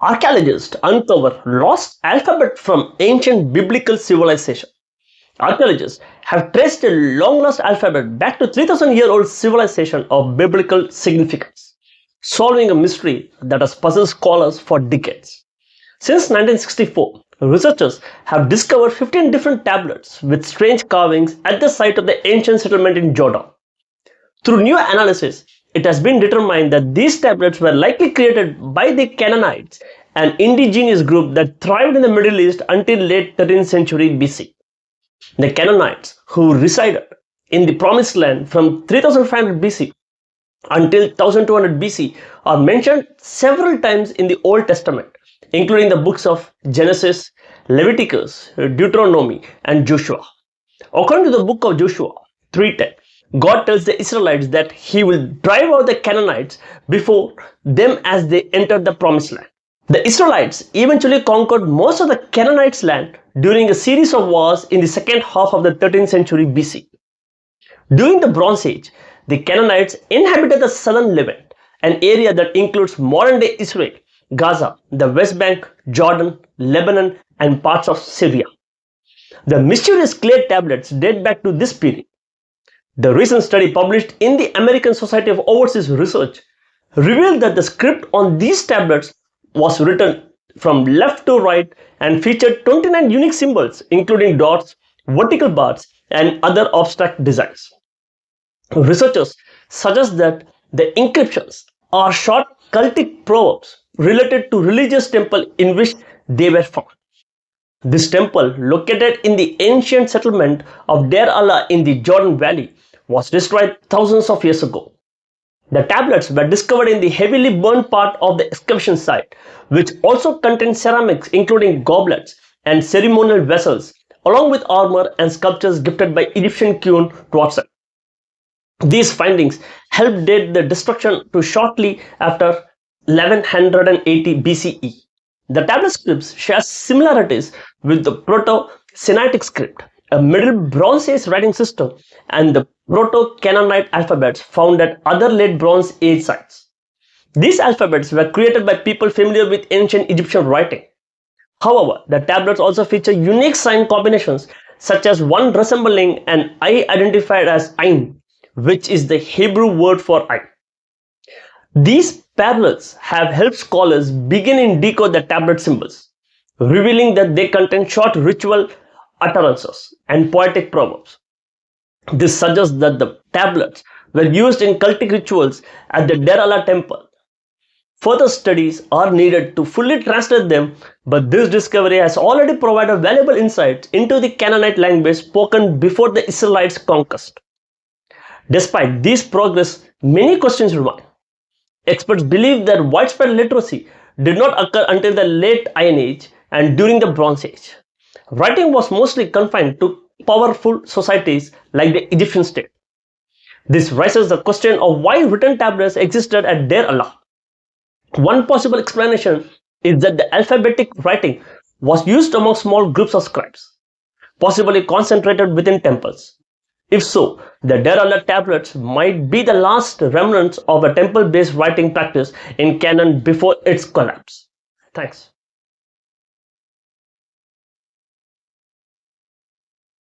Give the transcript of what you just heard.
Archaeologists uncover lost alphabet from ancient biblical civilization. Archaeologists have traced a long-lost alphabet back to 3000-year-old civilization of biblical significance, solving a mystery that has puzzled scholars for decades. Since 1964, researchers have discovered 15 different tablets with strange carvings at the site of the ancient settlement in Jordan. Through new analysis, it has been determined that these tablets were likely created by the Canaanites, an indigenous group that thrived in the Middle East until late 13th century BC. The Canaanites, who resided in the Promised Land from 3500 BC until 1200 BC, are mentioned several times in the Old Testament, including the books of Genesis, Leviticus, Deuteronomy, and Joshua. According to the book of Joshua 3:10, God tells the Israelites that He will drive out the Canaanites before them as they entered the Promised Land. The Israelites eventually conquered most of the Canaanites' land during a series of wars in the second half of the 13th century BC. During the Bronze Age, the Canaanites inhabited the southern Levant, an area that includes modern-day Israel, Gaza, the West Bank, Jordan, Lebanon, and parts of Syria. The mysterious clay tablets date back to this period. The recent study published in the American Society of Overseas Research revealed that the script on these tablets was written from left to right and featured 29 unique symbols, including dots, vertical bars, and other abstract designs. Researchers suggest that the inscriptions are short cultic proverbs related to religious temple in which they were found. This temple, located in the ancient settlement of Deir Allah in the Jordan Valley, was destroyed thousands of years ago. The tablets were discovered in the heavily burned part of the excavation site, which also contained ceramics including goblets and ceremonial vessels, along with armor and sculptures gifted by Egyptian queen Tuatset. These findings help date the destruction to shortly after 1180 BCE. The tablet scripts share similarities with the Proto-Sinaitic script, a Middle Bronze Age writing system, and the Proto-Canaanite alphabets found at other late Bronze Age sites. These alphabets were created by people familiar with ancient Egyptian writing. However, the tablets also feature unique sign combinations, such as one resembling an eye identified as Ain, which is the Hebrew word for eye. These parallels have helped scholars begin and decode the tablet symbols, revealing that they contain short ritual utterances and poetic proverbs. This suggests that the tablets were used in cultic rituals at the Deir Allah temple. Further studies are needed to fully translate them, but this discovery has already provided valuable insights into the Canaanite language spoken before the Israelites' conquest. Despite this progress, many questions remain. Experts believe that widespread literacy did not occur until the late Iron Age and during the Bronze Age. Writing was mostly confined to powerful societies like the Egyptian state. This raises the question of why written tablets existed at Deir Allah. One possible explanation is that the alphabetic writing was used among small groups of scribes, possibly concentrated within temples. If so, the Deir Allah tablets might be the last remnants of a temple-based writing practice in Canaan before its collapse. Thanks.